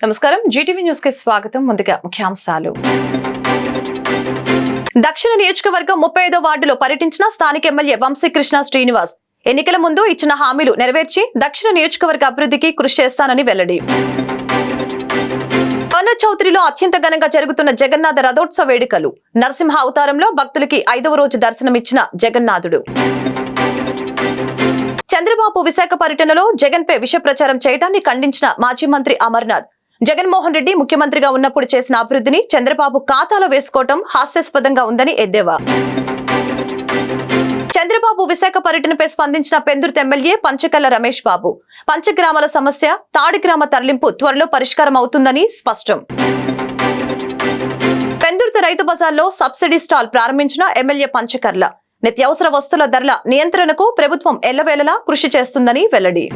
నమస్కారం Zee TV news కి స్వాగతం. ముందుగా ముఖ్యాంశాలు. దక్షిణ నియోజకవర్గం 35వ వార్డులో పర్యటించిన స్థానిక ఎమ్మెల్యే వంశీకృష్ణ శ్రీనివాస్ ఎన్నికల ముందు ఇచ్చిన హామీలు నెరవేర్చి దక్షిణ నియోజకవర్గ అభివృద్ధికి కృషి చేస్తానని వెల్లడి. కర్నూలు చౌదరిలో అత్యంత ఘనంగా జరుగుతున్న జగన్నాథ రథోత్సవ వేడుకలు. నరసింహ అవతారంలో భక్తులకి 5వ రోజు దర్శనమిచ్చిన జగన్నాథుడు. చంద్రబాబు విశాఖ పర్యటనలో జగన్ పై విష ప్రచారం చేయడాన్ని ఖండించిన మాజీ మంత్రి అమర్నాథ్. జగన్మోహన్ రెడ్డి ముఖ్యమంత్రిగా ఉన్నప్పుడు చేసిన అభివృద్ధిని చంద్రబాబు ఖాతాలో వేసుకోవడం హాస్యాస్పదంగా ఉందని ఎద్దేవా. చంద్రబాబు విశాఖ పర్యటనపై స్పందించిన పెందుర్తి ఎమ్మెల్యే పంచకల్ల రమేష్ బాబు. పంచగ్రామాల సమస్య తాడిగ్రామ తరలింపు త్వరలో పరిష్కారం అవుతుందని స్పష్టం. పెందుర్తి రైతు బజార్లో సబ్సిడీ స్టాల్ ప్రారంభించిన ఎమ్మెల్యే పంచకర్ల. నిత్యావసర వస్తువుల ధరల నియంత్రణకు ప్రభుత్వం ఎల్లవేళలా కృషి చేస్తుందని వెల్లడి.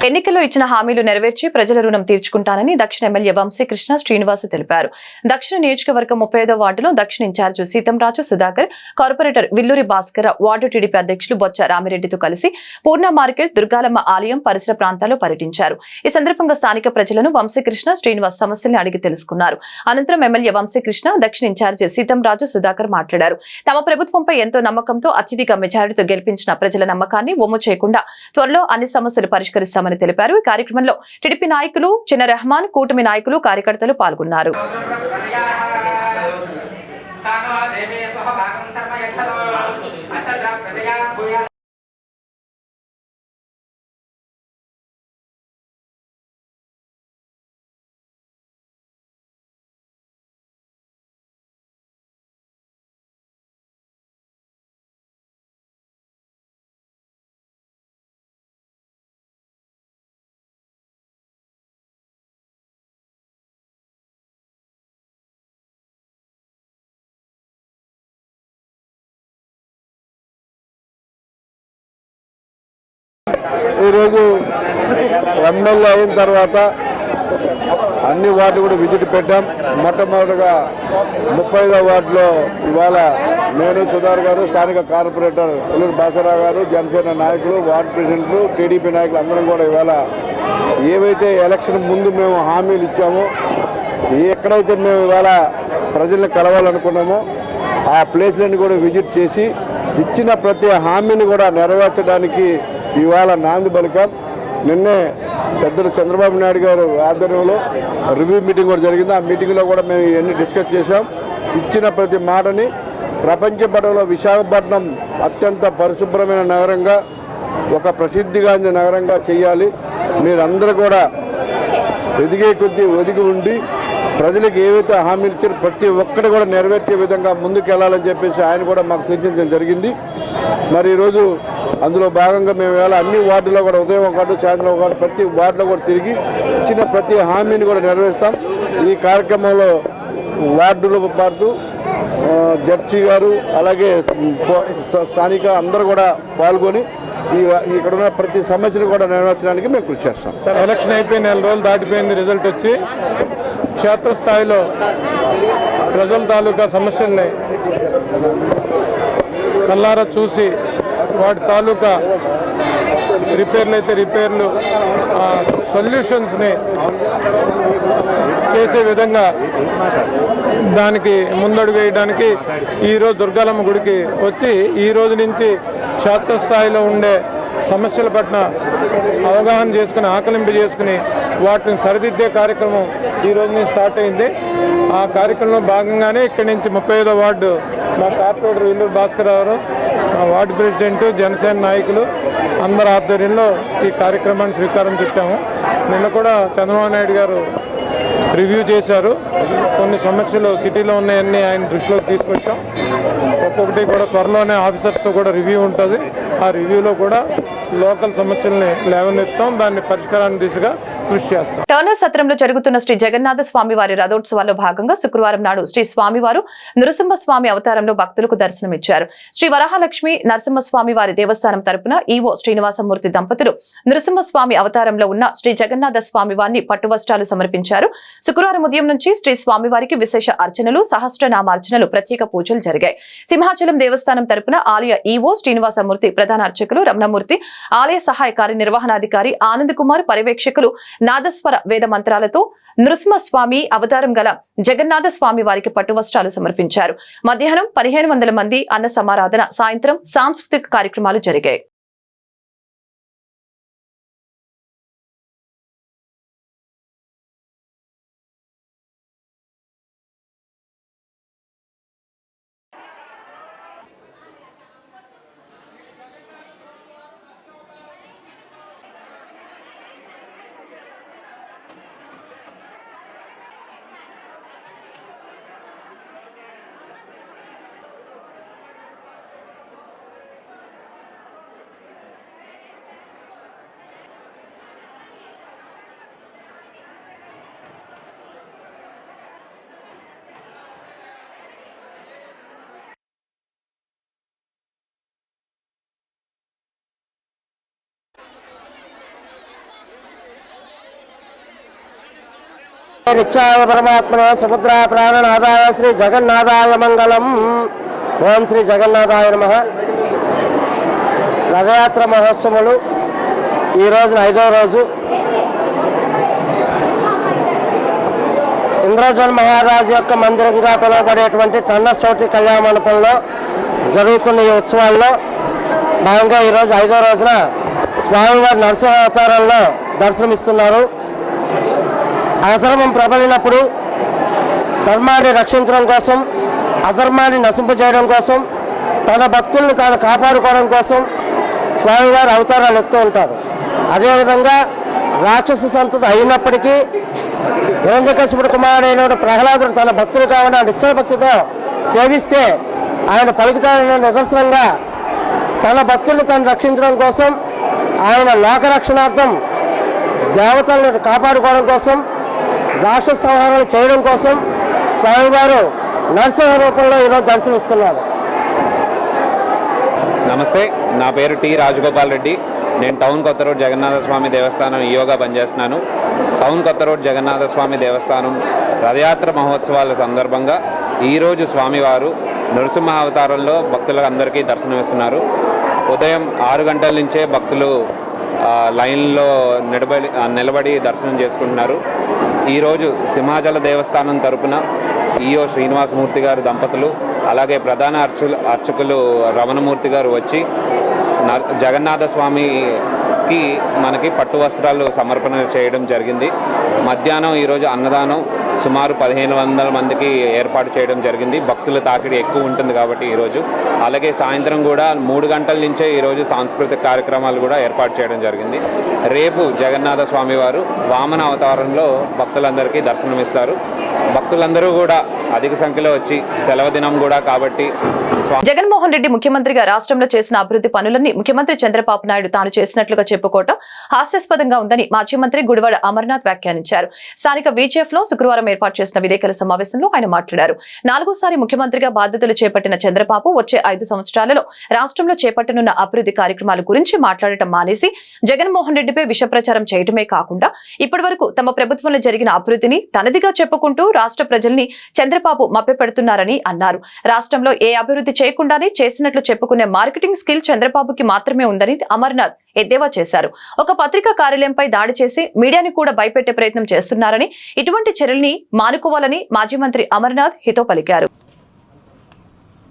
ఎన్నికల్లో ఇచ్చిన హామీలు నెరవేర్చి ప్రజల రుణం తీర్చుకుంటానని దక్షిణ ఎమ్మెల్యే వంశీకృష్ణ శ్రీనివాస్ తెలిపారు. దక్షిణ నియోజకవర్గం 35వ వార్డులో దక్షిణ incharge Seethamraju Sudhakar, corporator Villuri Bhaskar, ward TDP అధ్యక్షులు బొచ్చ రామిరెడ్డితో కలిసి పూర్ణ మార్కెట్, దుర్గాలమ్మ ఆలయం పరిసర ప్రాంతాల్లో పర్యటించారు. ఈ సందర్భంగా స్థానిక ప్రజలను వంశీకృష్ణ శ్రీనివాస్ సమస్యల్ని అడిగి తెలుసుకున్నారు. అనంతరం ఎమ్మెల్యే వంశీకృష్ణ, దక్షిణ ఇన్ఛార్జి సీతంరాజు సుధాకర్ మాట్లాడారు. తమ ప్రభుత్వంపై ఎంతో నమ్మకంతో అత్యధిక మెజారిటీతో గెలిపించిన ప్రజల నమ్మకాన్ని వమ్ము చేయకుండా త్వరలో అన్ని సమస్యలు పరిష్కరిస్తామని తెలిపారు. ఈ కార్యక్రమంలో టీడీపీ నాయకులు, చిన్న రెహమాన్, కూటమి నాయకులు, కార్యకర్తలు పాల్గొన్నారు. ఈరోజు ఎమ్మెల్యే అయిన తర్వాత అన్ని వార్డు కూడా విజిట్ పెట్టాం. మొట్టమొదటిగా 35వ వార్డులో ఇవాళ నేను, సుధార్ గారు, స్థానిక కార్పొరేటర్ విల్లూరి భాస్కరరావు గారు, జనసేన నాయకులు, వార్డు ప్రెసిడెంట్లు, టీడీపీ నాయకులు అందరం కూడా ఇవాళ ఏవైతే ఎలక్షన్ ముందు మేము హామీలు ఇచ్చామో, ఎక్కడైతే మేము ఇవాళ ప్రజల్ని కలవాలనుకున్నామో ఆ ప్లేస్లన్నీ కూడా విజిట్ చేసి ఇచ్చిన ప్రతి హామీని కూడా నెరవేర్చడానికి ఇవాళ నాంది పలికాం. నిన్నే పెద్దలు చంద్రబాబు నాయుడు గారు ఆధ్వర్యంలో రివ్యూ మీటింగ్ కూడా జరిగింది. ఆ మీటింగ్లో కూడా మేము ఇవన్నీ డిస్కస్ చేశాం. ఇచ్చిన ప్రతి మాటని ప్రపంచ పటంలో విశాఖపట్నం అత్యంత పరిశుభ్రమైన నగరంగా, ఒక ప్రసిద్ధిగాంచిన నగరంగా చేయాలి. మీరందరూ కూడా ఎదిగే కొద్దీ ఒదిగి ఉండి ప్రజలకు ఏవైతే హామీలు ఇచ్చారో ప్రతి ఒక్కటి కూడా నెరవేర్చే విధంగా ముందుకు వెళ్ళాలని చెప్పేసి ఆయన కూడా మాకు సూచించడం జరిగింది. మరి ఈరోజు అందులో భాగంగా మేము వేళ అన్ని వార్డులో కూడా ఉదయం ఒకటి, సాయంత్రం ఒకటి, ప్రతి వార్డులో కూడా తిరిగి ఇచ్చిన ప్రతి హామీని కూడా నెరవేరుస్తాం. ఈ కార్యక్రమంలో వార్డులో పాటు జడ్జి గారు, అలాగే స్థానిక అందరూ కూడా పాల్గొని ఇక్కడ ఉన్న ప్రతి సమస్యను కూడా నెరవేర్చడానికి మేము కృషి చేస్తాం. సార్, ఎలక్షన్ అయిపోయి 4 రోజులు దాటిపోయింది. రిజల్ట్ వచ్చి క్షేత్రస్థాయిలో ప్రజల తాలూకా సమస్యల్ని కల్లారా చూసి వాటి తాలూకా రిపేర్లు అయితే రిపేర్లు, సొల్యూషన్స్ని చేసే విధంగా దానికి ముందడుగు వేయడానికి ఈరోజు దుర్గాలమ్మ గుడికి వచ్చి ఈ రోజు నుంచి క్షేత్రస్థాయిలో ఉండే సమస్యల పట్ల అవగాహన చేసుకుని, ఆకలింపు చేసుకుని వాటిని సరిదిద్దే కార్యక్రమం ఈ రోజు నుంచి స్టార్ట్ అయింది. ఆ కార్యక్రమంలో భాగంగానే ఇక్కడి నుంచి 35వ వార్డు మా కార్పొరేటర్ విల్లూరి భాస్కరరావు, మా వార్డు ప్రెసిడెంట్, జనసేన నాయకులు అందరి ఆధ్వర్యంలో ఈ కార్యక్రమాన్ని శ్రీకారం చుట్టాము. నిన్న కూడా చంద్రబాబు నాయుడు గారు రివ్యూ చేశారు. కొన్ని సమస్యలు సిటీలో ఉన్నాయన్నీ ఆయన దృష్టిలోకి తీసుకొచ్చాం. ఒక్కొక్కటి కూడా త్వరలోనే ఆఫీసర్స్తో కూడా రివ్యూ ఉంటుంది. ఆ రివ్యూలో కూడా లోకల్ సమస్యల్ని లేవనెత్తాం, దాన్ని పరిష్కారాన్ని దిశగా కృషి చేస్తాం. టర్నర్ సత్రంలో జరుగుతున్న శ్రీ జగన్నాథ స్వామి వారి రథోత్సవాల్లో భాగంగా శుక్రవారం నాడు శ్రీ స్వామివారు నృసింహస్వామి అవతారంలో భక్తులకు దర్శనమిచ్చారు. శ్రీ వరాహలక్ష్మి నరసింహస్వామి వారి దేవస్థానం తరపున ఈవో శ్రీనివాసమూర్తి దంపతులు నృసింహస్వామి అవతారంలో ఉన్న శ్రీ జగన్నాథ స్వామి వారిని పట్టువస్త్రాలు సమర్పించారు. శుక్రవారం ఉదయం నుంచి శ్రీ స్వామివారికి విశేష అర్చనలు, సహస్రనామార్చనలు, ప్రత్యేక పూజలు జరిగాయి. సింహాచలం దేవస్థానం తరపున ఆలయ ఈవో శ్రీనివాసమూర్తి, ప్రధాన అర్చకులు రమణమూర్తి, ఆలయ సహాయ కార్యనిర్వహణాధికారి ఆనంద్ కుమార్, పర్యవేక్షకులు నాదస్వర వేద మంత్రాలతో నృసింహస్వామి అవతారం గల జగన్నాథ స్వామి వారికి పట్టు వస్త్రాలు సమర్పించారు. మధ్యాహ్నం 1500 మంది అన్న సమారాధన, సాయంత్రం సాంస్కృతిక కార్యక్రమాలు జరిగాయి. నిత్యాయ పరమాత్మనే సముద్ర ప్రాణనాథాయ శ్రీ జగన్నాథాయ మంగళం. ఓం శ్రీ జగన్నాథాయ నమః. రథయాత్ర మహోత్సవాలు ఈ రోజున 5వ రోజు. ఇంద్రజన్ మహారాజు యొక్క మందిరంగా పిలువబడేటువంటి టన్నచౌటి కళ్యాణ మండపంలో జరుగుతున్న ఈ ఉత్సవాల్లో భాగంగా ఈరోజు 5వ రోజున స్వామివారి నరసింహ అవతారంలో దర్శనమిస్తున్నారు. అధర్మం ప్రబలినప్పుడు ధర్మాన్ని రక్షించడం కోసం, అధర్మాన్ని నశింపజేయడం కోసం, తన భక్తుల్ని తాను కాపాడుకోవడం కోసం స్వామివారి అవతారాలు ఎత్తూ ఉంటారు. అదేవిధంగా రాక్షస సంతతి అయినప్పటికీ హిరణ్యకశిపుడు కుమారుడైన ప్రహ్లాదుడు తన భక్తులు కావాలని నిశ్చయ భక్తితో సేవిస్తే ఆయన పలుకుతాడనే నిదర్శనంగా తన భక్తుల్ని తను రక్షించడం కోసం, ఆయన లోకరక్షణార్థం దేవతలను కాపాడుకోవడం కోసం, రాక్షస సంహారం చేయడం కోసం స్వామివారు నరసింహ రూపంలో ఈరోజు దర్శనమిస్తున్నారు. నమస్తే, నా పేరు టి రాజగోపాల్ రెడ్డి. నేను టౌన్ కొత్త రోడ్ జగన్నాథ స్వామి దేవస్థానం ఈయోగా పనిచేస్తున్నాను. టౌన్ కొత్త రోడ్ జగన్నాథ స్వామి దేవస్థానం రథయాత్ర మహోత్సవాల సందర్భంగా ఈరోజు స్వామివారు నరసింహ అవతారంలో భక్తులకు అందరికీ దర్శనమిస్తున్నారు. ఉదయం 6 గంటల నుంచే భక్తులు లైన్లో నిలబడి దర్శనం చేసుకుంటున్నారు. ఈరోజు సింహాచల దేవస్థానం తరపున ఈఓ శ్రీనివాసమూర్తి గారు దంపతులు, అలాగే ప్రధాన అర్చకులు రమణమూర్తి గారు వచ్చి జగన్నాథ స్వామికి మనకి పట్టు వస్త్రాలు సమర్పణ చేయడం జరిగింది. మధ్యాహ్నం ఈరోజు అన్నదానం సుమారు 1500 మందికి ఏర్పాటు చేయడం జరిగింది. భక్తుల తాకిడి ఎక్కువ ఉంటుంది కాబట్టి ఈరోజు. అలాగే సాయంత్రం కూడా 3 గంటల నుంచే ఈరోజు సాంస్కృతిక కార్యక్రమాలు కూడా ఏర్పాటు చేయడం జరిగింది. రేపు జగన్నాథ స్వామివారు వామన అవతారంలో భక్తులందరికీ దర్శనమిస్తారు. భక్తులందరూ కూడా అధిక సంఖ్యలో వచ్చి సెలవు దినం కూడా కాబట్టి జగన్మోహన్ రెడ్డి ముఖ్యమంత్రిగా రాష్ట్రంలో చేసిన అభివృద్ధి పనులన్నీ ముఖ్యమంత్రి చంద్రబాబు నాయుడు తాను చేసినట్లుగా చెప్పుకోవటం హాస్యాస్పదంగా ఉందని మాజీ మంత్రి గుడివాడ అమర్నాథ్ వ్యాఖ్యానించారు. స్థానిక వీజీఎఫ్ లో శుక్రవారం ఏర్పాటు చేసిన విలేకరుల సమావేశంలో ఆయన మాట్లాడారు. 4వసారి ముఖ్యమంత్రిగా బాధ్యతలు చేపట్టిన చంద్రబాబు వచ్చే 5 సంవత్సరాలలో రాష్ట్రంలో చేపట్టనున్న అభివృద్ధి కార్యక్రమాల గురించి మాట్లాడటం మానేసి జగన్మోహన్ రెడ్డిపై విష ప్రచారం చేయటమే కాకుండా ఇప్పటి వరకు తమ ప్రభుత్వంలో జరిగిన అభివృద్ధిని తనదిగా చెప్పుకుంటూ రాష్ట్ర ప్రజల్ని చంద్రబాబు మభ్యపెడుతున్నారని అన్నారు. రాష్ట్రంలో ఏ అభివృద్ధి చేయకుండానే చేసినట్లు చెప్పుకునే మార్కెటింగ్ స్కిల్ చంద్రబాబుకి మాత్రమే ఉందని అమర్నాథ్ ఎద్దేవా చేశారు. ఒక పత్రికా కార్యాలయంపై దాడి చేసి మీడియాని కూడా భయపెట్టే ప్రయత్నం చేస్తున్నారని, ఇటువంటి చర్యల్ని మానుకోవాలని మాజీ మంత్రి అమర్నాథ్ హితో పలికారు.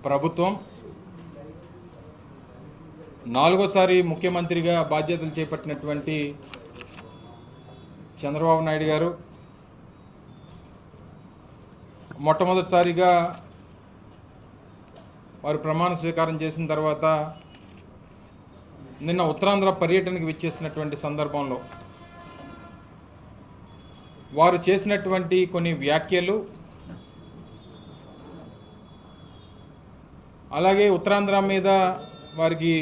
ప్రభుత్వం 4వసారి ముఖ్యమంత్రిగా బాధ్యతలు చేపట్టినటువంటి చంద్రబాబు నాయుడు గారు మొట్టమొదటిసారిగా వారు ప్రమాణ స్వీకారం చేసిన తర్వాత నిన్న ఉత్తరాంధ్ర పర్యటనకు విచ్చేసినటువంటి సందర్భంలో వారు చేసినటువంటి కొన్ని వ్యాఖ్యలు, అలాగే ఉత్తరాంధ్ర మీద వారికి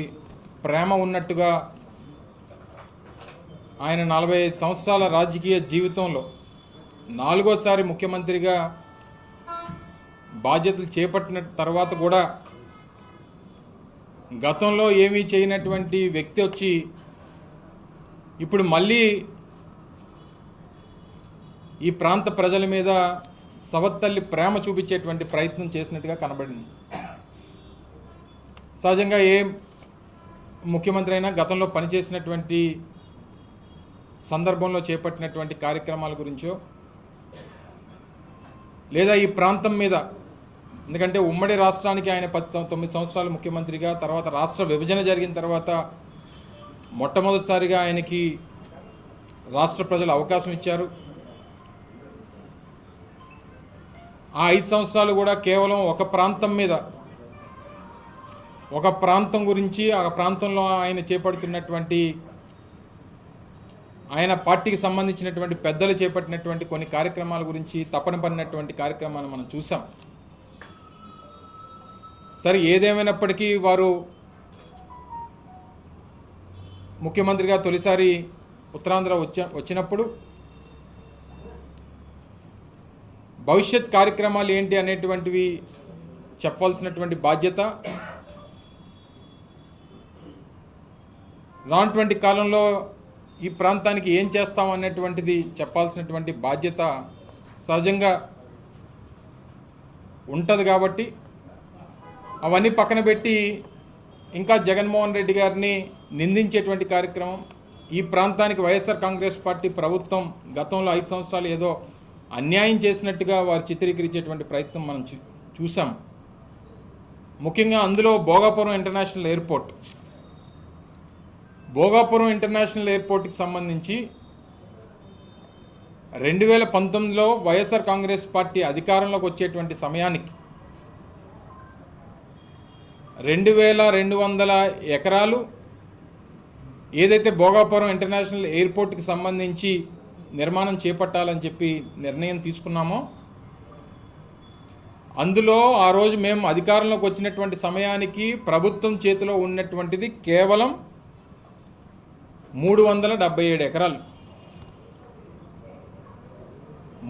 ప్రేమ ఉన్నట్టుగా ఆయన 45 సంవత్సరాల రాజకీయ జీవితంలో 4వసారి ముఖ్యమంత్రిగా బాధ్యతలు చేపట్టిన తర్వాత కూడా గతంలో ఏమీ చేయనటువంటి వ్యక్తి వచ్చి ఇప్పుడు మళ్ళీ ఈ ప్రాంత ప్రజల మీద సవత్తల్లి ప్రేమ చూపించేటువంటి ప్రయత్నం చేసినట్టుగా కనబడింది. సహజంగా ముఖ్యమంత్రి అయినా గతంలో పనిచేసినటువంటి సందర్భంలో చేపట్టినటువంటి కార్యక్రమాల గురించో లేదా ఈ ప్రాంతం మీద, ఎందుకంటే ఉమ్మడి రాష్ట్రానికి ఆయన 9 సంవత్సరాలు ముఖ్యమంత్రిగా, తర్వాత రాష్ట్ర విభజన జరిగిన తర్వాత మొట్టమొదటిసారిగా ఆయనకి రాష్ట్ర ప్రజలు అవకాశం ఇచ్చారు. ఆ 5 సంవత్సరాలు కూడా కేవలం ఒక ప్రాంతం మీద, ఒక ప్రాంతం గురించి, ఆ ప్రాంతంలో ఆయన చేపడుతున్నటువంటి, ఆయన పార్టీకి సంబంధించినటువంటి పెద్దలు చేపట్టినటువంటి కొన్ని కార్యక్రమాల గురించి తపన పడినటువంటి కార్యక్రమాలు మనం చూసాం. సరే, ఏదేమైనప్పటికీ వారు ముఖ్యమంత్రిగా తొలిసారి ఉత్తరాంధ్ర వచ్చినప్పుడు భవిష్యత్ కార్యక్రమాలు ఏంటి అనేటువంటివి చెప్పాల్సినటువంటి బాధ్యత, రానటువంటి కాలంలో ఈ ప్రాంతానికి ఏం చేస్తాం అనేటువంటిది చెప్పాల్సినటువంటి బాధ్యత సహజంగా ఉంటుంది. కాబట్టి అవన్నీ పక్కన పెట్టి ఇంకా జగన్మోహన్ రెడ్డి గారిని నిందించేటువంటి కార్యక్రమం, ఈ ప్రాంతానికి వైఎస్ఆర్ కాంగ్రెస్ పార్టీ ప్రభుత్వం గతంలో 5 సంవత్సరాలు ఏదో అన్యాయం చేసినట్టుగా వారు చిత్రీకరించేటువంటి ప్రయత్నం మనం చూసాం. ముఖ్యంగా అందులో Bhogapuram international airport, Bhogapuram international ఎయిర్పోర్ట్కి సంబంధించి 2019లో వైఎస్ఆర్ కాంగ్రెస్ పార్టీ అధికారంలోకి వచ్చేటువంటి సమయానికి 2200 ఎకరాలు ఏదైతే భోగాపురం ఇంటర్నేషనల్ ఎయిర్పోర్ట్కి సంబంధించి నిర్మాణం చేపట్టాలని చెప్పి నిర్ణయం తీసుకున్నామో, అందులో ఆ రోజు మేము అధికారంలోకి వచ్చినటువంటి సమయానికి ప్రభుత్వం చేతిలో ఉన్నటువంటిది కేవలం 377 ఎకరాలు.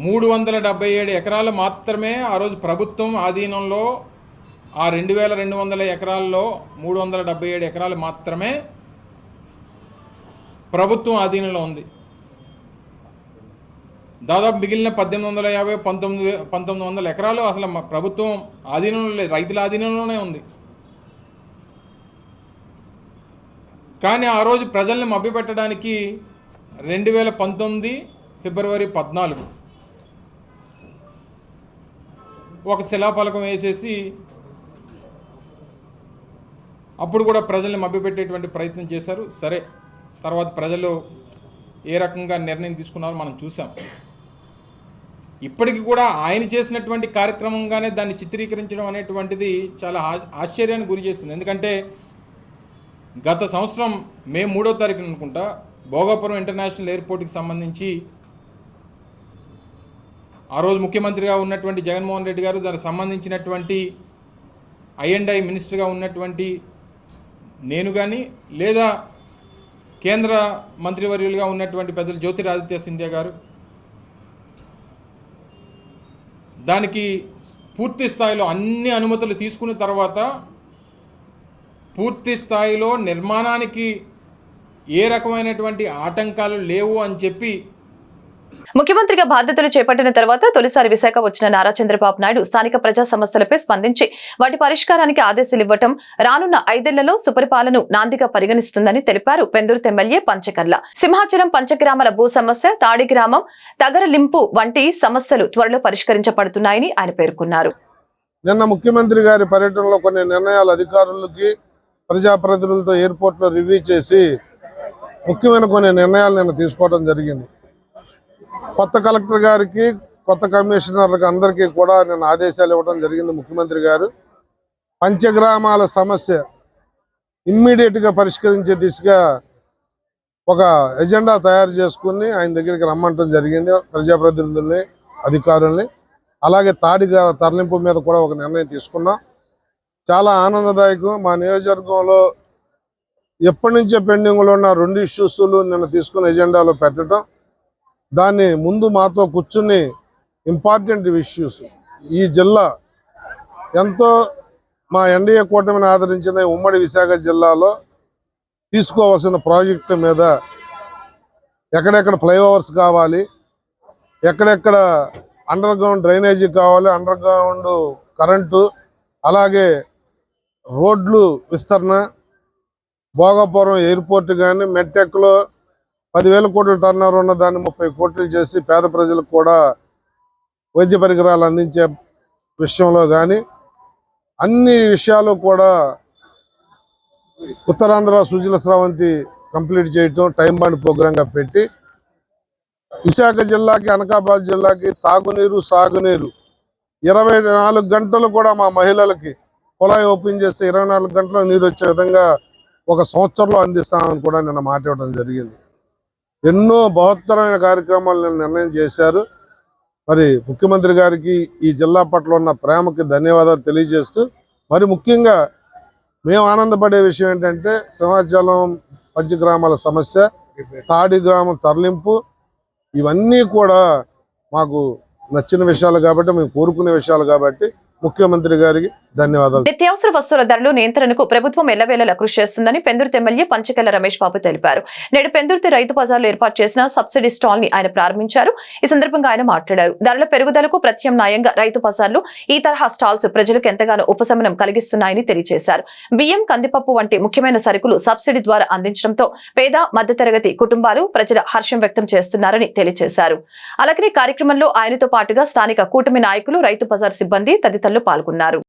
377 ఎకరాలు మాత్రమే ఆ రోజు ప్రభుత్వం ఆధీనంలో, ఆ 2200 ఎకరాల్లో 377 ఎకరాలు మాత్రమే ప్రభుత్వం ఆధీనంలో ఉంది. దాదాపు మిగిలిన 1850, 1900 ఎకరాలు అసలు ప్రభుత్వం ఆధీనంలో లేదు, రైతుల ఆధీనంలోనే ఉంది. కానీ ఆ రోజు ప్రజల్ని మభ్యపెట్టడానికి 2019 ఫిబ్రవరి 14 ఒక శిలాఫలకం వేసేసి అప్పుడు కూడా ప్రజల్ని మభ్యపెట్టేటువంటి ప్రయత్నం చేశారు. సరే, తర్వాత ప్రజలు ఏ రకంగా నిర్ణయం తీసుకున్నారో మనం చూసాం. ఇప్పటికి కూడా ఆయన చేసినటువంటి కార్యక్రమంగానే దాన్ని చిత్రీకరించడం అనేటువంటిది చాలా ఆశ్చర్యానికి గురి చేస్తుంది. ఎందుకంటే గత సంవత్సరం మే 3వ తారీఖున అనుకుంటా భోగాపురం ఇంటర్నేషనల్ ఎయిర్పోర్ట్కి సంబంధించి ఆ రోజు ముఖ్యమంత్రిగా ఉన్నటువంటి జగన్మోహన్ రెడ్డి గారు, దానికి సంబంధించినటువంటి I&I మినిస్టర్గా ఉన్నటువంటి నేను కానీ, లేదా కేంద్ర మంత్రివర్యులుగా ఉన్నటువంటి పెద్దలు జ్యోతిరాదిత్య సింధియా గారు దానికి పూర్తి స్థాయిలో అన్ని అనుమతులు తీసుకున్న తర్వాత పూర్తి స్థాయిలో నిర్మాణానికి ఏ రకమైనటువంటి ఆటంకాలు లేవు అని చెప్పి ముఖ్యమంత్రిగా బాధ్యతలు చేపట్టిన తర్వాత తొలిసారి విశాఖ వచ్చిన నారా చంద్రబాబు నాయుడు స్థానిక ప్రజా సమస్యలపై స్పందించి వాటి పరిష్కారానికి ఆదేశాలు ఇవ్వటం రానున్న 5 ఏళ్లలో సుపరిపాలనను నాందిగా పరిగణిస్తుందని తెలిపారు. పెందుర్తి ఎమ్మెల్యే పంచకర్ల. సింహాచలం పంచగ్రామాల భూ సమస్య, తాడి గ్రామం తగరలింపు వంటి సమస్యలు త్వరలో పరిష్కరించబడుతున్నాయని ఆయన పేర్కొన్నారు. నిన్న ముఖ్యమంత్రి గారి పర్యటనలో కొన్ని నిర్ణయాలు అధికారులకి, ప్రజాప్రతినిధులతో ఎయిర్పోర్ట్లో రివ్యూ చేసి ముఖ్యమైన కొన్ని నిర్ణయాలు నిన్న తీసుకోవడం జరిగింది. కొత్త కలెక్టర్ గారికి, కొత్త కమిషనర్లకు అందరికీ కూడా నేను ఆదేశాలు ఇవ్వడం జరిగింది. ముఖ్యమంత్రి గారు పంచగ్రామాల సమస్య ఇమ్మీడియట్గా పరిష్కరించే దిశగా ఒక ఎజెండా తయారు చేసుకుని ఆయన దగ్గరికి రమ్మంటం జరిగింది, ప్రజాప్రతినిధుల్ని, అధికారుల్ని. అలాగే తాడిగా తరలింపు మీద కూడా ఒక నిర్ణయం తీసుకున్నాం. చాలా ఆనందదాయకం. మా నియోజకవర్గంలో ఎప్పటి నుంచో పెండింగ్లో ఉన్న 2 ఇష్యూస్లు నిన్న తీసుకున్న ఎజెండాలో పెట్టడం, దాన్ని ముందు మాతో కూర్చుని ఇంపార్టెంట్ ఇష్యూస్, ఈ జిల్లా ఎంతో మా ఎన్డీఏ కూటమిని ఆదరించిన ఉమ్మడి విశాఖ జిల్లాలో తీసుకోవాల్సిన ప్రాజెక్టు మీద, ఎక్కడెక్కడ ఫ్లైఓవర్స్ కావాలి, ఎక్కడెక్కడ అండర్ గ్రౌండ్ డ్రైనేజీ కావాలి, అండర్ గ్రౌండ్ కరెంటు, అలాగే రోడ్లు విస్తరణ, భోగాపురం ఎయిర్పోర్ట్ కానీ మెట్టెక్లో 10,000 కోట్ల టర్నోవర్ ఉన్న దాన్ని 30 కోట్లు చేసి పేద ప్రజలకు కూడా వైద్య పరికరాలు అందించే విషయంలో కానీ అన్ని విషయాలు కూడా ఉత్తరాంధ్ర సుజల స్రవంతి కంప్లీట్ చేయటం టైం బాండ్ ప్రోగ్రాంగా పెట్టి విశాఖ జిల్లాకి అనకాపల్లి జిల్లాకి తాగునీరు సాగునీరు 24 గంటలు కూడా మా మహిళలకి కుళాయి ఓపెన్ చేస్తే 24 గంటలు నీరు వచ్చే విధంగా ఒక సంవత్సరంలో అందిస్తామని కూడా నిన్న మాట ఇవ్వడం జరిగింది. ఎన్నో బృహత్తరమైన కార్యక్రమాలు నిన్న నిర్ణయం చేశారు. మరి ముఖ్యమంత్రి గారికి ఈ జిల్లా పట్ల ఉన్న ప్రేమకి ధన్యవాదాలు తెలియజేస్తూ మరి ముఖ్యంగా మేము ఆనందపడే విషయం ఏంటంటే సింహాచలం పంచగ్రామాల సమస్య, తాడి గ్రామం తరలింపు ఇవన్నీ కూడా మాకు నచ్చిన విషయాలు కాబట్టి మేము కోరుకునే విషయాలు కాబట్టి ముఖ్యమంత్రి గారికి ధన్యవాదాలు. నిత్యావసర వస్తువుల ధరలు నియంత్రణకు ప్రభుత్వం ఎల్లవేళలా కృషి చేస్తుందని పెందుర్తి ఎమ్మెల్యే పంచకల్ల రమేష్ బాబు తెలిపారు. నేడు పెందుర్తి రైతు బజార్లో ఏర్పాటు చేసిన సబ్సిడీ స్టాల్ ని ఆయన ప్రారంభించారు. ఈ సందర్భంగా ఆయన మాట్లాడారు. ధరల పెరుగుదలకు ప్రత్యామ్నాయంగా రైతు బజార్లు ఈ తరహా స్టాల్స్ ప్రజలకు ఎంతగానో ఉపశమనం కలిగిస్తున్నాయని తెలియజేశారు. బియ్యం, కందిపప్పు వంటి ముఖ్యమైన సరుకులు సబ్సిడీ ద్వారా అందించడంతో పేద మధ్యతరగతి కుటుంబాలు ప్రజల హర్షం వ్యక్తం చేస్తున్నారని తెలియజేశారు. అలాగే కార్యక్రమంలో ఆయనతో పాటుగా స్థానిక కూటమి నాయకులు, రైతు బజార్ సిబ్బంది తదితరులు పాల్గొన్నారు.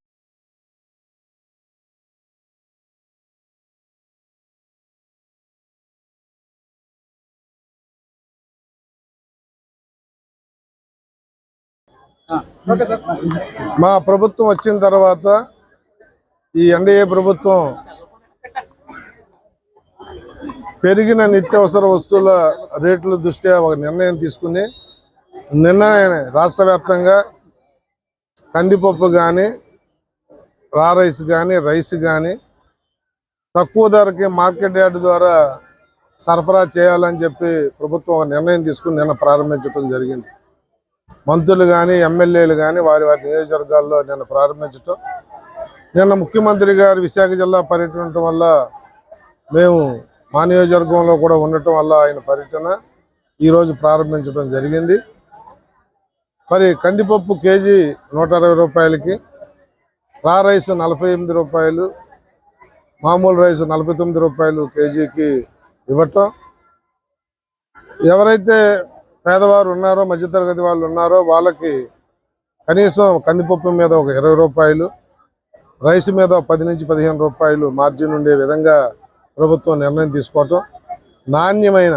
మా ప్రభుత్వం వచ్చిన తర్వాత ఈ ఎన్డీఏ ప్రభుత్వం పెరిగిన నిత్యావసర వస్తువుల రేట్ల దృష్ట్యా ఒక నిర్ణయం తీసుకుని నిన్న రాష్ట్ర వ్యాప్తంగా కందిపప్పు కానీ, రా రైస్ కానీ, రైస్ కానీ తక్కువ ధరకి మార్కెట్ యార్డ్ ద్వారా సరఫరా చేయాలని చెప్పి ప్రభుత్వం ఒక నిర్ణయం తీసుకుని నిన్న ప్రారంభించడం జరిగింది. మంత్రులు కానీ, ఎమ్మెల్యేలు కానీ వారి నియోజకవర్గాల్లో నిన్న ప్రారంభించడం, నిన్న ముఖ్యమంత్రి గారు విశాఖ జిల్లా పర్యటన వల్ల మేము మా నియోజకవర్గంలో కూడా ఉండటం వల్ల ఆయన పర్యటన ఈరోజు ప్రారంభించడం జరిగింది. మరి కందిపప్పు కేజీ 120 రూపాయలకి, రా రైస్ 48 రూపాయలు, మామూలు రైస్ 49 రూపాయలు కేజీకి ఇవ్వటం, ఎవరైతే పేదవారు ఉన్నారో, మధ్యతరగతి వాళ్ళు ఉన్నారో వాళ్ళకి కనీసం కందిపప్పు మీద ఒక 20 రూపాయలు, రైస్ మీద 10 నుంచి 15 రూపాయలు మార్జిన్ ఉండే విధంగా ప్రభుత్వం నిర్ణయం తీసుకోవటం, నాణ్యమైన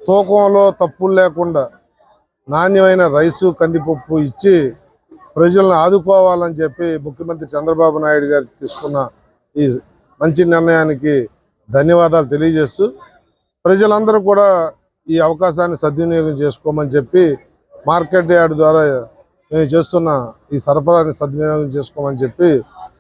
తూకంలో తప్పులు లేకుండా నాణ్యమైన రైసు కందిపప్పు ఇచ్చి ప్రజలను ఆదుకోవాలని చెప్పి ముఖ్యమంత్రి చంద్రబాబు నాయుడు గారు తీసుకున్న ఈ మంచి నిర్ణయానికి ధన్యవాదాలు తెలియజేస్తూ ప్రజలందరూ కూడా ఈ అవకాశాన్ని సద్వినియోగం చేసుకోమని చెప్పి మార్కెట్ యార్డ్ ద్వారా మేము చేస్తున్న ఈ సరఫరాని సద్వినియోగం చేసుకోమని చెప్పి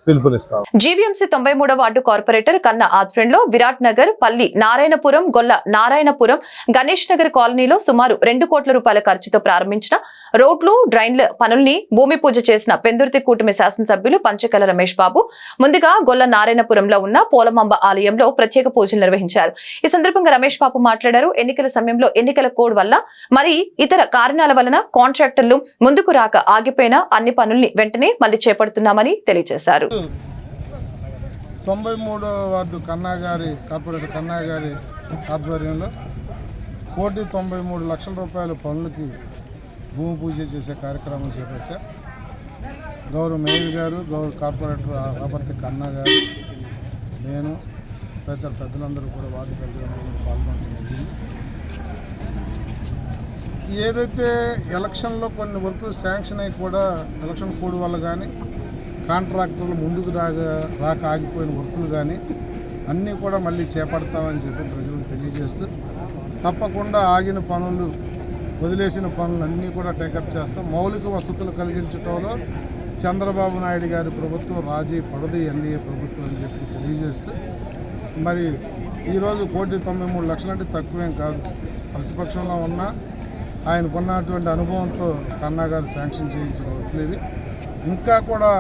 పిలుపునిస్తాం. జీవీఎంసీ 93వ వార్డు కార్పొరేటర్ కన్నా ఆధ్వర్యంలో విరాట్ నగర్, పల్లి నారాయణపురం, గొల్ల నారాయణపురం, గణేష్ నగర్ కాలనీలో సుమారు 2 కోట్ల రూపాయల ఖర్చుతో ప్రారంభించిన రోడ్లు, డ్రైన్ల పనుల్ని భూమి పూజ చేసిన పెందుర్తి కూటమి శాసనసభ్యులు పంచకల్ల రమేష్ బాబు ముందుగా గొల్ల నారాయణపురంలో ఉన్న పోలమాంబ ఆలయంలో ప్రత్యేక పూజలు నిర్వహించారు. ఈ సందర్భంగా రమేష్ బాబు మాట్లాడారు. ఎన్నికల సమయంలో ఎన్నికల కోడ్ వల్ల మరి ఇతర కారణాల వలన కాంట్రాక్టర్లు ముందుకు రాక ఆగిపోయిన అన్ని పనుల్ని వెంటనే మళ్లీ చేపడుతున్నామని తెలియజేశారు. 93వ వార్డు కార్పొరేటర్ కన్నా గారి ఆధ్వర్యంలో 1,93,00,000 రూపాయల పనులకి భూమి పూజ చేసే కార్యక్రమం చేపట్టారు. గౌరవ మేయర్ గారు, గౌరవ కార్పొరేటర్ రాబర్తి కన్నా గారు, నేను పెద్దలందరూ కూడా వార్డు పెద్దలందరూ పాల్గొనడం జరిగింది. ఏదైతే ఎలక్షన్లో కొన్ని వర్కులు శాంక్షన్ అయి కూడా ఎలక్షన్ కోడ్ వల్ల కానీ కాంట్రాక్టర్లు ముందుకు రాక ఆగిపోయిన వర్కులు కానీ అన్నీ కూడా మళ్ళీ చేపడతామని చెప్పి ప్రజలకు తెలియజేస్తూ తప్పకుండా ఆగిన పనులు, వదిలేసిన పనులు అన్నీ కూడా టేకప్ చేస్తాం. మౌలిక వసతులు కలిగించడంలో చంద్రబాబు నాయుడు గారి ప్రభుత్వం రాజీ పడదు, ఎన్డీఏ ప్రభుత్వం అని చెప్పి తెలియజేస్తూ మరి ఈరోజు 1,93,00,000 అంటే తక్కువేం కాదు. ప్రతిపక్షంలో ఉన్న ఆయనకున్నటువంటి అనుభవంతో కన్నా గారు శాంక్షన్ చేయించిన వర్కులు ఇవి. ఇంకా కూడా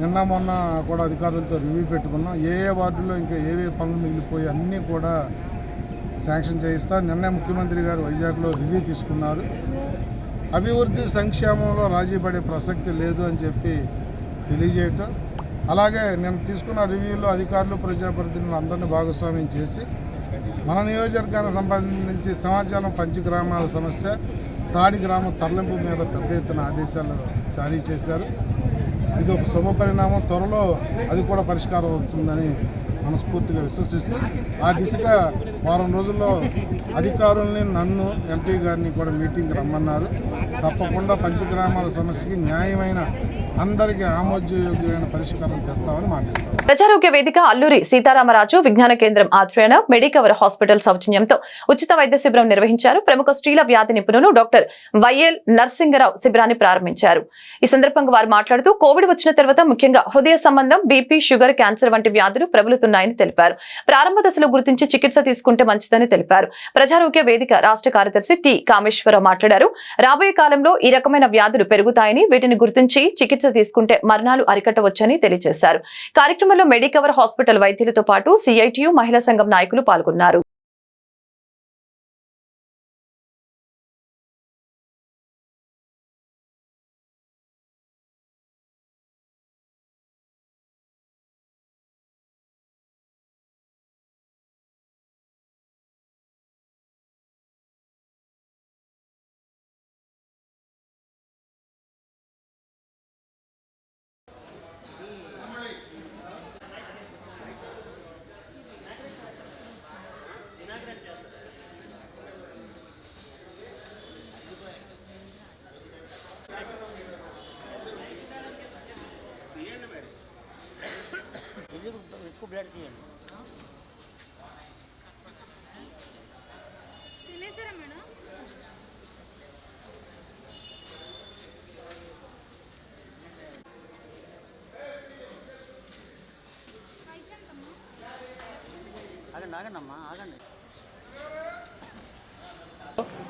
నిన్న మొన్న కూడా అధికారులతో రివ్యూ పెట్టుకున్నాం. ఏ వార్డుల్లో ఇంకా ఏవే పనులు మిగిలిపోయి అన్నీ కూడా శాంక్షన్ చేయిస్తా. నిన్నే ముఖ్యమంత్రి గారు వైజాగ్లో రివ్యూ తీసుకున్నారు. అభివృద్ధి సంక్షేమంలో రాజీ పడే ప్రసక్తి లేదు అని చెప్పి తెలియజేయటం, అలాగే నేను తీసుకున్న రివ్యూలో అధికారులు ప్రజాప్రతినిధులు అందరినీ భాగస్వామ్యం చేసి మన నియోజకవర్గానికి సంబంధించి సింహాచలం పంచగ్రామాల సమస్య తాడి గ్రామం తరలింపు మీద పెద్ద ఎత్తున ఆదేశాలు జారీ చేశారు. ఇది ఒక శుభ పరిణామం. త్వరలో అది కూడా పరిష్కారం అవుతుందని మనస్ఫూర్తిగా విశ్వసిస్తూ ఆ దిశగా వారం రోజుల్లో అధికారుల్ని నన్ను ఎంపీ గారిని కూడా మీటింగ్ రమ్మన్నారు. తప్పకుండా పంచగ్రామాల సమస్యకి న్యాయమైన అందరికీ ఆమోదయోగ్యమైన పరిష్కారం తెస్తామని మాటిస్తాం. ప్రజారోగ్య వేదిక అల్లూరి సీతారామరాజు విజ్ఞాన కేంద్రం ఆధ్వర్యాన మెడికవర్ హాస్పిటల్ సౌజన్యంతో ఉచిత వైద్య శిబిరం నిర్వహించారు. ప్రముఖ స్త్రీల వ్యాధి నిపుణులు డాక్టర్ వైఎల్ నర్సింగరావు శిబిరాన్ని ప్రారంభించారు. ఈ సందర్భంగా వారు మాట్లాడుతూ కోవిడ్ వచ్చిన తర్వాత ముఖ్యంగా హృదయ సంబంధం, బీపీ, షుగర్, క్యాన్సర్ వంటి వ్యాధులు ప్రబలుతున్నాయని తెలిపారు. ప్రారంభ దశలో గుర్తించి చికిత్స తీసుకుంటే మంచిదని తెలిపారు. ప్రజారోగ్య వేదిక రాష్ట్ర కార్యదర్శి టి కామేశ్వరరావు మాట్లాడారు. రాబోయే కాలంలో ఈ రకమైన వ్యాధులు పెరుగుతాయని, వీటిని గుర్తించి చికిత్స తీసుకుంటే మరణాలు అరికట్టవచ్చని తెలియజేశారు. కార్యక్రమంలో మెడికవర్ హాస్పిటల్ వైద్యులతో పాటు సిఐటియు మహిళా సంఘం నాయకులు పాల్గొన్నారు.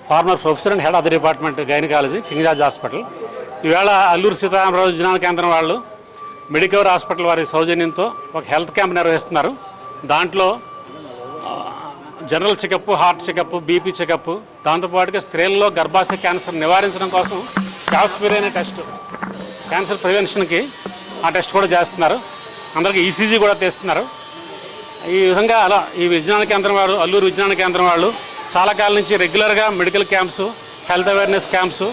Former professor and head of the department gynaecology, King George Hospital. ఈవేళ అల్లూరు సీతారామరాజు విజ్ఞాన కేంద్రం వాళ్ళు మెడికవర్ హాస్పిటల్ వారి సౌజన్యంతో ఒక హెల్త్ క్యాంప్ నిర్వహిస్తున్నారు. దాంట్లో general checkup, heart checkup, BP checkup, దాంతోపాటుగా స్త్రీలలో గర్భాశయ క్యాన్సర్ నివారించడం కోసం క్యాప్స్పిర్ అనే టెస్ట్, క్యాన్సర్ ప్రివెన్షన్కి ఆ టెస్ట్ కూడా చేస్తున్నారు. అందరికీ ఈసీజీ కూడా తీస్తున్నారు. ఈ విధంగా అలా ఈ విజ్ఞాన కేంద్రం వారు, అల్లూరు విజ్ఞాన కేంద్రం వాళ్ళు చాలా కాలం నుంచి రెగ్యులర్గా medical camps, health awareness camps,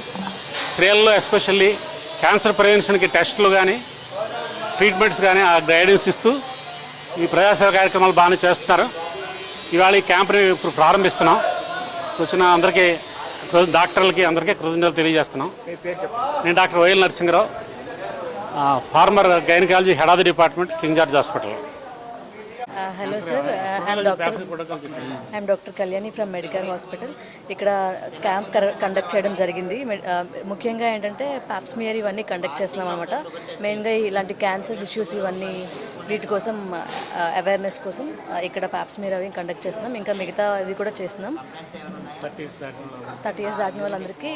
స్త్రీలలో ఎస్పెషల్లీ క్యాన్సర్ ప్రివెన్షన్కి టెస్టులు కానీ ట్రీట్మెంట్స్ కానీ ఆ గైడెన్స్ ఇస్తూ ఈ ప్రజాసేవ కార్యక్రమాలు బాగానే చేస్తున్నారు. ఇవాళ ఈ క్యాంప్ని ఇప్పుడు ప్రారంభిస్తున్నాం. వచ్చిన అందరికీ, డాక్టర్లకి అందరికీ కృతజ్ఞతలు తెలియజేస్తున్నాం. నేను doctor YL Narasingarao, former gynaecology, head of the department, King George Hospital. Hello sir, I'm doctor Kalyani from medical hospital. ఇక్కడ క్యాంప్ కండక్ట్ చేయడం జరిగింది. ముఖ్యంగా ఏంటంటే పాప్స్మియర్ ఇవన్నీ కండక్ట్ చేస్తున్నాం అనమాట. మెయిన్గా ఇలాంటి క్యాన్సర్ ఇష్యూస్ ఇవన్నీ వీటి కోసం అవేర్నెస్ కోసం ఇక్కడ పాప్స్మియర్ అవి కండక్ట్ చేస్తున్నాం. ఇంకా మిగతా ఇది కూడా చేస్తున్నాం. 30 years దాటిన వాళ్ళందరికీ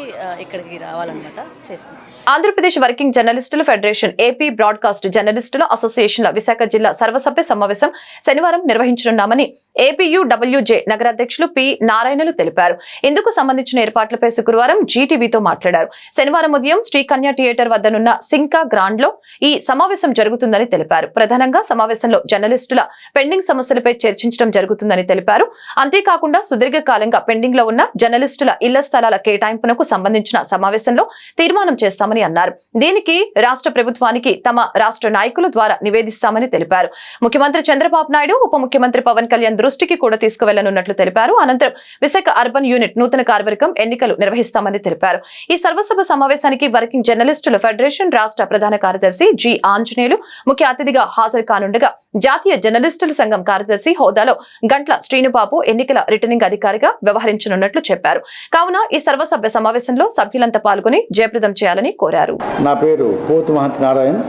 ఇక్కడికి రావాలన్నమాట చేస్తున్నాం. ఆంధ్రప్రదేశ్ వర్కింగ్ జర్నలిస్టుల ఫెడరేషన్, ఏపీ బ్రాడ్కాస్ట్ జర్నలిస్టుల అసోసియేషన్ల విశాఖ జిల్లా సర్వసభ్య సమావేశం శనివారం నిర్వహించనున్నామని ఏపీయూడబ్ల్యూజే నగర అధ్యక్షులు పి నారాయణలు తెలిపారు. ఇందుకు సంబంధించిన ఏర్పాట్లపై శుక్రవారం జీటీవీతో మాట్లాడారు. శనివారం ఉదయం శ్రీ కన్యా థియేటర్ వద్దనున్న సింకా గ్రాండ్ లో ఈ సమావేశం జరుగుతుందని తెలిపారు. ప్రధానంగా సమావేశంలో జర్నలిస్టుల పెండింగ్ సమస్యలపై చర్చించడం జరుగుతుందని తెలిపారు. అంతేకాకుండా సుదీర్ఘకాలంగా పెండింగ్ లో ఉన్న జర్నలిస్టుల ఇళ్ల స్థలాల కేటాయింపునకు సంబంధించిన సమావేశంలో తీర్మానం చేస్తామని అన్నారు. దీనికి రాష్ట్ర ప్రభుత్వానికి తమ రాష్ట్ర నాయకుల ద్వారా నివేదిస్తామని తెలిపారు. ముఖ్యమంత్రి చంద్రబాబు నాయుడు, ఉప ముఖ్యమంత్రి పవన్ కళ్యాణ్ దృష్టికి కూడా తీసుకువెళ్లనున్నట్లు తెలిపారు. అనంతరం విశాఖ అర్బన్ యూనిట్ నూతన కార్యవర్గం ఎన్నికలు నిర్వహిస్తామని తెలిపారు. ఈ సర్వసభ సమావేశానికి వర్కింగ్ జర్నలిస్టుల ఫెడరేషన్ రాష్ట్ర ప్రధాన కార్యదర్శి జి ఆంజనేయులు ముఖ్య అతిథిగా హాజరు కానుండగా, జాతీయ జర్నలిస్టుల సంఘం కార్యదర్శి హోదాలో గంట్ల శ్రీనుబాబు ఎన్నికల రిటర్నింగ్ అధికారిగా వ్యవహరించనున్నట్లు చెప్పారు. కావున ఈ సర్వసభ్య సమావేశంలో సభ్యులంతా పాల్గొని జయప్రదం చేయాలని కోరారు. నా పేరు పోతు మహంతి నారాయణ్.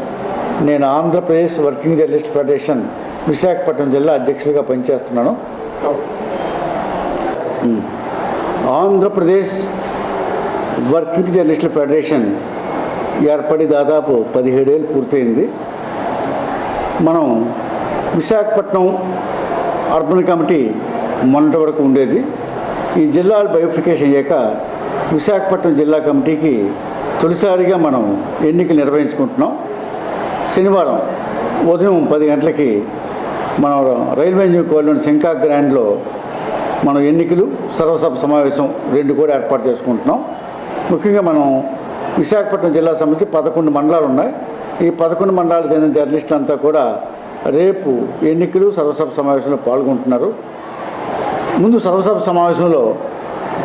నేను Andhra Pradesh working journalist federation Visakhapatnam జిల్లా అధ్యక్షుడిగా పనిచేస్తున్నాను. ఆంధ్రప్రదేశ్ వర్కింగ్ జర్నలిస్టుల ఫెడరేషన్ ఏర్పడి దాదాపు 17 ఏళ్ళు పూర్తయింది. మనం విశాఖపట్నం అర్బన్ కమిటీ మొన్నటి వరకు ఉండేది. ఈ జిల్లాలు బైఫికేషన్ అయ్యాక విశాఖపట్నం జిల్లా కమిటీకి తొలిసారిగా మనం ఎన్నికలు నిర్వహించుకుంటున్నాం. శనివారం ఉదయం 10 గంటలకి మనం రైల్వే న్యూ కాలనీ శంకా గ్రాండ్లో మనం ఎన్నికలు సర్వసభ సమావేశం 2 కూడా ఏర్పాటు చేసుకుంటున్నాం. ముఖ్యంగా మనం విశాఖపట్నం జిల్లా సంబంధించి 11 మండలాలు ఉన్నాయి. ఈ 11 మండలాలకు చెందిన జర్నలిస్టులు అంతా కూడా రేపు ఎన్నికలు సర్వసభ సమావేశంలో పాల్గొంటున్నారు. ముందు సర్వసభ సమావేశంలో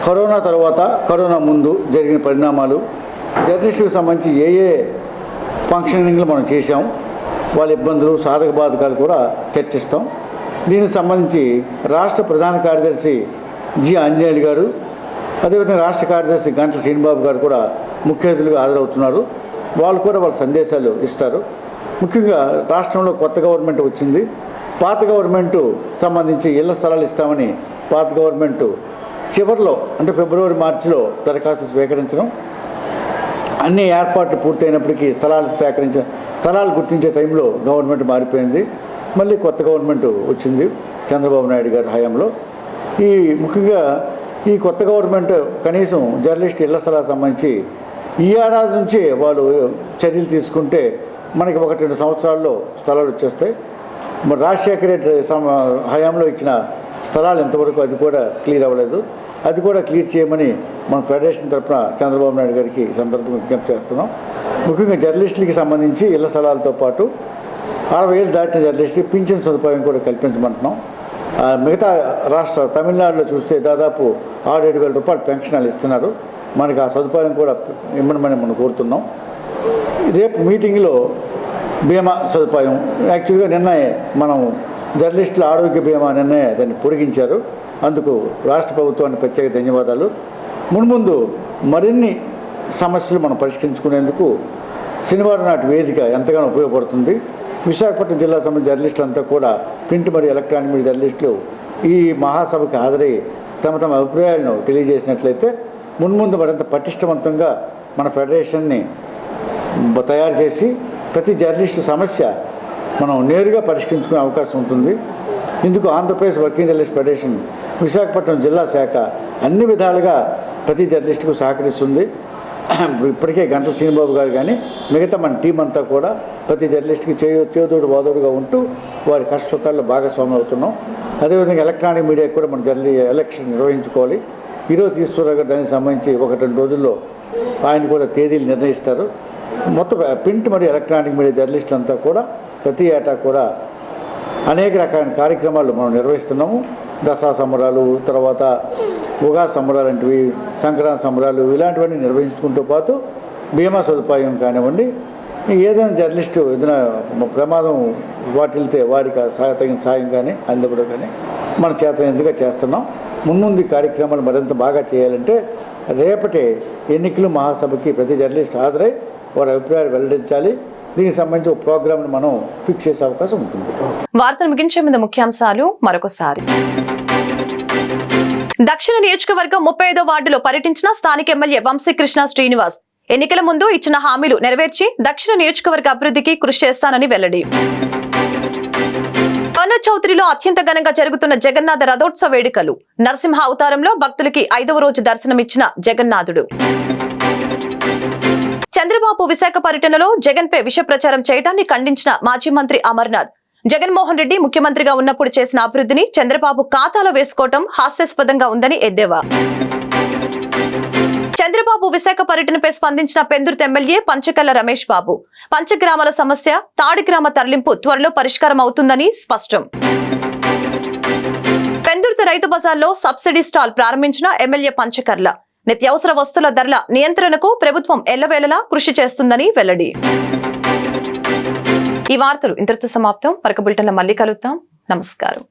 కరోనా తర్వాత కరోనా ముందు జరిగిన పరిణామాలు, జర్నలిస్టులకు సంబంధించి ఏ ఫంక్షనింగ్లు మనం చేశాం, వాళ్ళ ఇబ్బందులు సాధక బాధకాలు కూడా చర్చిస్తాం. దీనికి సంబంధించి రాష్ట్ర ప్రధాన కార్యదర్శి జి ఆంజనేయులు గారు, అదేవిధంగా రాష్ట్ర కార్యదర్శి గంటల శ్రీనిబాబు గారు కూడా ముఖ్య అతిథులుగా హాజరవుతున్నారు. వాళ్ళు కూడా వాళ్ళ సందేశాలు ఇస్తారు. ముఖ్యంగా రాష్ట్రంలో కొత్త గవర్నమెంట్ వచ్చింది. పాత గవర్నమెంటు సంబంధించి ఇళ్ల స్థలాలు ఇస్తామని పాత గవర్నమెంటు చివరిలో అంటే ఫిబ్రవరి మార్చిలో దరఖాస్తులు స్వీకరించడం, అన్ని ఏర్పాట్లు పూర్తయినప్పటికీ స్థలాలు గుర్తించే టైంలో గవర్నమెంట్ మారిపోయింది. మళ్ళీ కొత్త గవర్నమెంట్ వచ్చింది చంద్రబాబు నాయుడు గారి హయాంలో. ముఖ్యంగా ఈ కొత్త గవర్నమెంట్ కనీసం జర్నలిస్ట్ ఇళ్ల స్థలాలకు సంబంధించి ఈ ఏడాది నుంచే వాళ్ళు చర్యలు తీసుకుంటే మనకి 1-2 సంవత్సరాల్లో స్థలాలు వచ్చేస్తాయి. మరి రాజశేఖర రెడ్డి హయాంలో ఇచ్చిన స్థలాలు ఎంతవరకు అది కూడా క్లియర్ అవ్వలేదు. అది కూడా క్లియర్ చేయమని మన ఫెడరేషన్ తరఫున చంద్రబాబు నాయుడు గారికి ఈ సందర్భంగా విజ్ఞప్తి చేస్తున్నాం. ముఖ్యంగా జర్నలిస్టులకి సంబంధించి ఇళ్ల స్థలాలతో పాటు 60 ఏళ్ళు దాటిన జర్నలిస్టులకి పింఛన్ సదుపాయం కూడా కల్పించమంటున్నాం. మిగతా రాష్ట్ర తమిళనాడులో చూస్తే దాదాపు 6-7 వేల రూపాయలు పెన్షన్లు ఇస్తున్నారు. మనకి ఆ సదుపాయం కూడా ఇవ్వమని మనం కోరుతున్నాం. రేపు మీటింగ్లో బీమా సదుపాయం యాక్చువల్గా నిర్ణయం మనం జర్నలిస్టుల ఆరోగ్య బీమా నిర్ణయం దాన్ని పొడిగించారు. అందుకు రాష్ట్ర ప్రభుత్వానికి ప్రత్యేక ధన్యవాదాలు. మున్ముందు మరిన్ని సమస్యలు మనం పరిష్కరించుకునేందుకు శనివారం నాటి వేదిక ఎంతగానో ఉపయోగపడుతుంది. విశాఖపట్నం జిల్లా సంబంధించిన జర్నలిస్టులు అంతా కూడా ప్రింట్ మరియు ఎలక్ట్రానిక్ మీడియా జర్నలిస్టులు ఈ మహాసభకు హాజరై తమ అభిప్రాయాలను తెలియజేసినట్లయితే మున్ముందు మరింత పటిష్టవంతంగా మన ఫెడరేషన్ని తయారు చేసి ప్రతి జర్నలిస్టు సమస్య మనం నేరుగా పరిష్కరించుకునే అవకాశం ఉంటుంది. ఇందుకు Andhra Pradesh working journalist federation Visakhapatnam జిల్లా శాఖ అన్ని విధాలుగా ప్రతి జర్నలిస్టుకు సహకరిస్తుంది. ఇప్పటికే గంటల శ్రీనిబాబు గారు కానీ మిగతా మన టీం అంతా కూడా ప్రతి జర్నలిస్ట్కి చేదోడు వాదోడుగా ఉంటూ వారి కష్ట సుఖాల్లో భాగస్వామ్యం అవుతున్నాం. అదేవిధంగా ఎలక్ట్రానిక్ మీడియా కూడా మన ఎలక్షన్ నిర్వహించుకోవాలి. ఈరోజు ఈశ్వరరావు గారు దానికి సంబంధించి 1-2 రోజుల్లో ఆయన కూడా తేదీలు నిర్ణయిస్తారు. మొత్తం ప్రింట్ మరియు ఎలక్ట్రానిక్ మీడియా జర్నలిస్టులు అంతా కూడా ప్రతి ఏటా కూడా అనేక రకాల కార్యక్రమాలు మనం నిర్వహిస్తున్నాము. దసరా సంబరాలు, తర్వాత ఉగాది సంబరాలు లాంటివి, సంక్రాంతి సంబరాలు ఇలాంటివన్నీ నిర్వహించుకుంటూ పాటు బీమా సదుపాయం కానివ్వండి, ఏదైనా జర్నలిస్టు ఏదైనా ప్రమాదం వాటిల్తే వారికి తగిన సాయం కానీ అందివ్వడం కానీ మన చేతనైందిగా చేస్తున్నాం. మున్ముందు కార్యక్రమాలు మరింత బాగా చేయాలంటే రేపటి ఎన్నికలు మహాసభకి ప్రతి జర్నలిస్ట్ హాజరై వారి అభిప్రాయాలు వెల్లడించాలి. దీనికి సంబంధించి ఒక ప్రోగ్రామ్ని మనం ఫిక్స్ చేసే అవకాశం ఉంటుంది. వార్తలు ముగించే ముందు ముఖ్యాంశాలు మరొకసారి. దక్షిణ నియోజకవర్గం 35వ వార్డులో పర్యటించిన స్థానిక ఎమ్మెల్యే వంశీకృష్ణ శ్రీనివాస్ ఎన్నికల ముందు ఇచ్చిన హామీలు నెరవేర్చి దక్షిణ నియోజకవర్గ అభివృద్ధికి కృషి చేస్తానని వెల్లడి. కర్నూలు చౌదరిలో అత్యంత ఘనంగా జరుగుతున్న జగన్నాథ రథోత్సవ వేడుకలు. నరసింహ అవతారంలో భక్తులకి 5వ రోజు దర్శనమిచ్చిన జగన్నాథుడు. చంద్రబాబు విశాఖ పర్యటనలో జగన్ పై విష ప్రచారం చేయడాన్ని ఖండించిన మాజీ మంత్రి అమర్నాథ్. జగన్మోహన్ రెడ్డి ముఖ్యమంత్రిగా ఉన్నప్పుడు చేసిన అభివృద్ధిని చంద్రబాబు ఖాతాలో వేసుకోవటం హాస్యాస్పదంగా ఉందని ఎద్దేవా. చంద్రబాబు విశాఖ పర్యటనపై స్పందించిన పెందుర్తి ఎమ్మెల్యే పంచకల్ల రమేష్ బాబు. పంచగ్రామాల సమస్య తాడిగ్రామ తరలింపు త్వరలో పరిష్కారం అవుతుందని స్పష్టం. పెందుర్తి రైతు బజార్లో సబ్సిడీ స్టాల్ ప్రారంభించిన ఎమ్మెల్యే పంచకర్ల. నిత్యావసర వస్తువుల ధరల నియంత్రణకు ప్రభుత్వం ఎల్లవేళలా కృషి చేస్తుందని వెల్లడి. ఈ వార్తలు ఇంతటితో సమాప్తం. మరొక బులెటిన్లో మళ్ళీ కలుద్దాం. నమస్కారం.